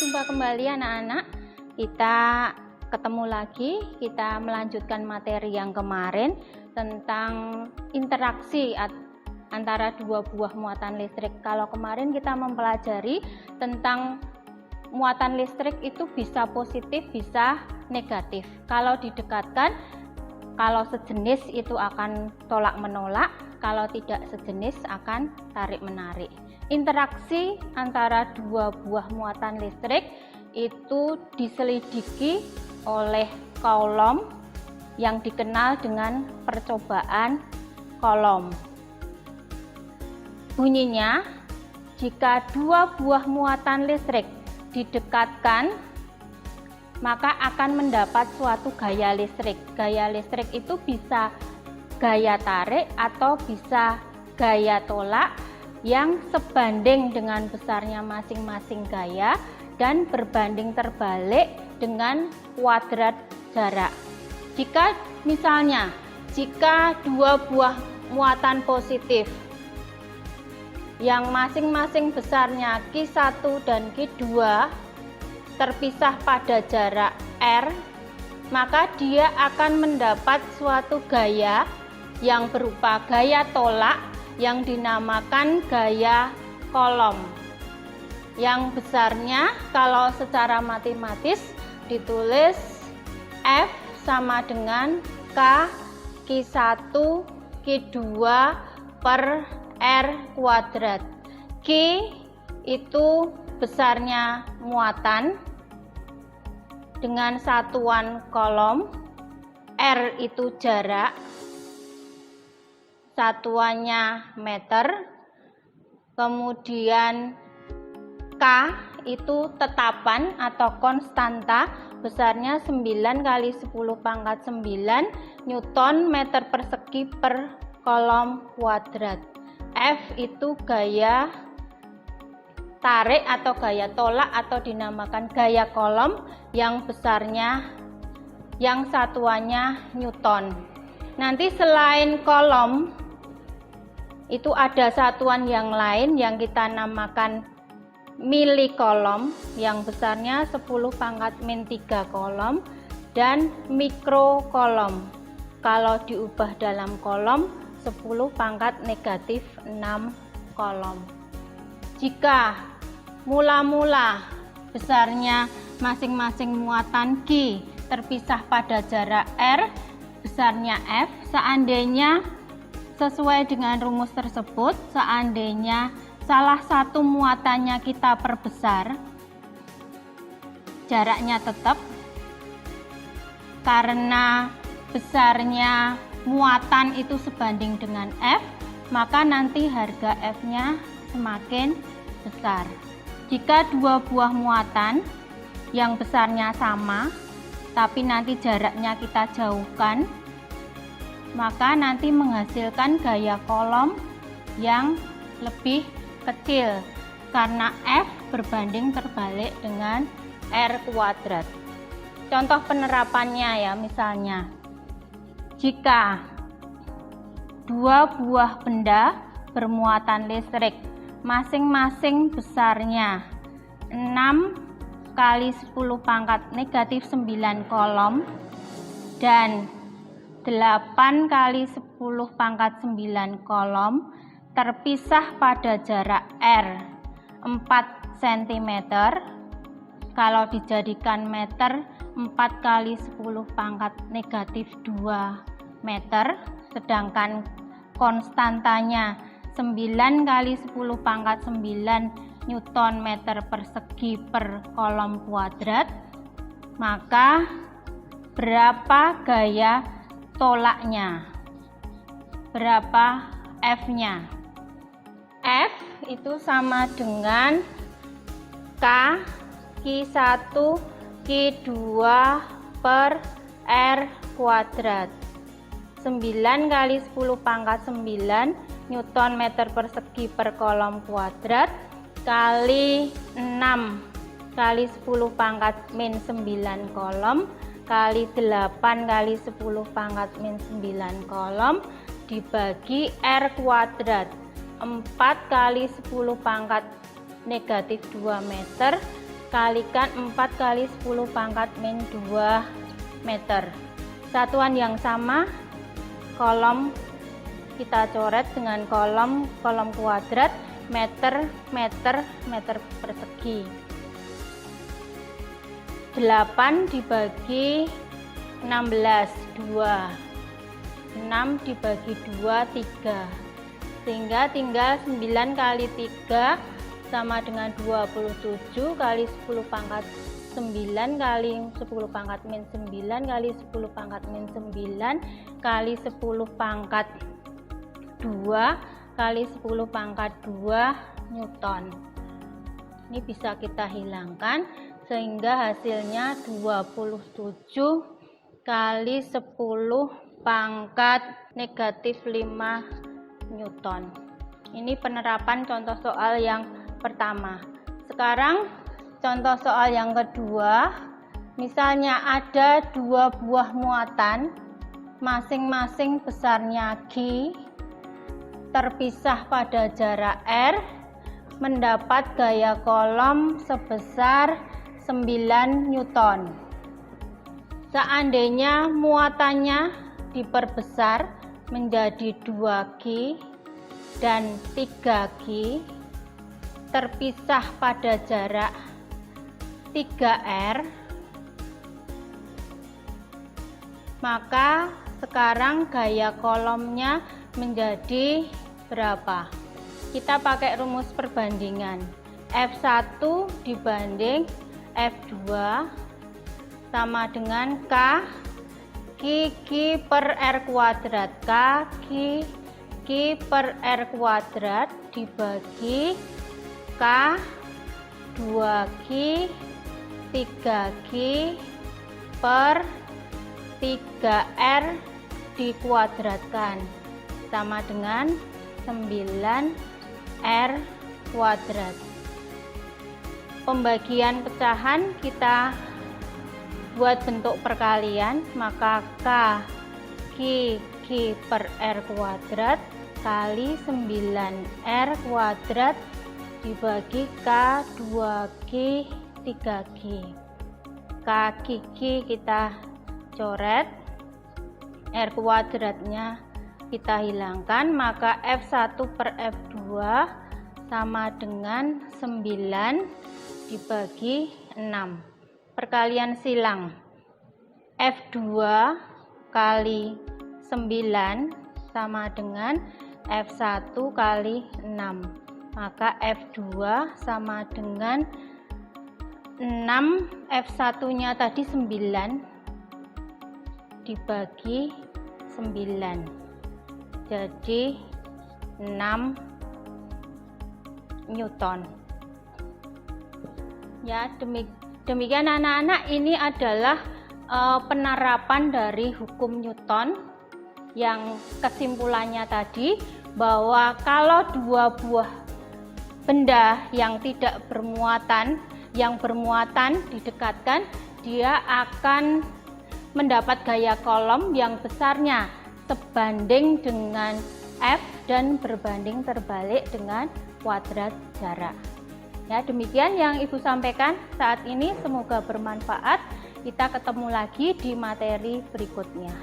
Jumpa kembali anak-anak. Kita ketemu lagi, kita melanjutkan materi yang kemarin tentang interaksi antara dua buah muatan listrik. Kalau kemarin kita mempelajari tentang muatan listrik itu bisa positif, bisa negatif. Kalau didekatkan, kalau sejenis itu akan tolak menolak, kalau tidak sejenis akan tarik menarik. Interaksi antara dua buah muatan listrik itu diselidiki oleh Coulomb yang dikenal dengan percobaan Coulomb. Bunyinya, jika dua buah muatan listrik didekatkan, maka akan mendapat suatu gaya listrik. Gaya listrik itu bisa gaya tarik atau bisa gaya tolak yang sebanding dengan besarnya masing-masing gaya dan berbanding terbalik dengan kuadrat jarak. Jika misalnya, jika dua buah muatan positif yang masing-masing besarnya Q1 dan Q2 terpisah pada jarak R, maka dia akan mendapat suatu gaya yang berupa gaya tolak yang dinamakan gaya Coulomb, yang besarnya kalau secara matematis ditulis F sama dengan K Q1 Q2 per R kuadrat. Q itu besarnya muatan dengan satuan Coulomb, R itu jarak, satuannya meter, kemudian K itu tetapan atau konstanta besarnya 9 kali 10 pangkat 9 Newton meter persegi per Coulomb kuadrat. F itu gaya tarik atau gaya tolak atau dinamakan gaya Coulomb yang besarnya, yang satuannya Newton. Nanti selain Coulomb itu ada satuan yang lain yang kita namakan millicoulomb yang besarnya 10 pangkat min 3 Coulomb dan microcoulomb kalau diubah dalam Coulomb 10 pangkat negatif 6 Coulomb. Jika mula-mula besarnya masing-masing muatan Q terpisah pada jarak R, besarnya F, seandainya sesuai dengan rumus tersebut, seandainya salah satu muatannya kita perbesar, jaraknya tetap karena besarnya muatan itu sebanding dengan F, maka nanti harga F-nya semakin besar. Jika dua buah muatan yang besarnya sama, tapi nanti jaraknya kita jauhkan, maka nanti menghasilkan gaya Coulomb yang lebih kecil karena F berbanding terbalik dengan R kuadrat. Contoh penerapannya ya, misalnya jika dua buah benda bermuatan listrik masing-masing besarnya 6 kali 10 pangkat negatif 9 Coulomb dan 8 kali 10 pangkat 9 Coulomb terpisah pada jarak R 4 cm. Kalau dijadikan meter, 4 kali 10 pangkat negatif 2 meter, sedangkan konstantanya 9 kali 10 pangkat 9 Newton meter persegi per Coulomb kuadrat, maka berapa gaya tolaknya? Berapa F-nya? F itu sama dengan K Q1 Q2 per R kuadrat. 9 kali 10 pangkat 9 Newton meter persegi per Coulomb kuadrat kali 6 kali 10 pangkat min 9 Coulomb kali 8 kali 10 pangkat min 9 Coulomb dibagi R kuadrat 4 kali 10 pangkat negatif 2 meter kalikan 4 kali 10 pangkat min 2 meter. Satuan yang sama, kolom kita coret dengan kolom kuadrat meter persegi. 8 dibagi 16, 2. 6 dibagi 2, 3. Sehingga tinggal 9 kali 3 sama dengan 27 kali 10 pangkat 9 kali 10 pangkat min 9 kali 10 pangkat min 9 kali 10 pangkat 2 kali 10 pangkat 2 Newton. Ini bisa kita hilangkan sehingga hasilnya 27 kali 10 pangkat negatif 5 Newton. Ini penerapan contoh soal yang pertama. Sekarang contoh soal yang kedua. Misalnya ada 2 buah muatan, masing-masing besarnya G, terpisah pada jarak R, mendapat gaya kolom sebesar 9 Newton. Seandainya muatannya diperbesar menjadi 2G dan 3G, terpisah pada jarak 3R, maka sekarang gaya kolomnya menjadi berapa? Kita pakai rumus perbandingan. F1 dibanding F2 sama dengan K G per R kuadrat. K G per R kuadrat dibagi K 2G 3G per 3R dikuadratkan sama dengan 9R kuadrat. Pembagian pecahan kita buat bentuk perkalian, maka K G per R kuadrat kali 9R kuadrat dibagi K 2G 3G. K G kita coret, R kuadratnya kita hilangkan, maka F1 per F2 sama dengan 9 dibagi 6. Perkalian silang. F2 kali 9 sama dengan F1 kali 6. Maka F2 sama dengan 6, F1-nya tadi 9 dibagi 9. Jadi 6 Newton. Ya, demikian anak-anak, ini adalah penerapan dari hukum Newton yang kesimpulannya tadi bahwa kalau 2 buah benda yang tidak bermuatan, yang bermuatan didekatkan, dia akan mendapat gaya kolom yang besarnya sebanding dengan F dan berbanding terbalik dengan kuadrat jarak. Ya, demikian yang Ibu sampaikan saat ini, semoga bermanfaat. Kita ketemu lagi di materi berikutnya.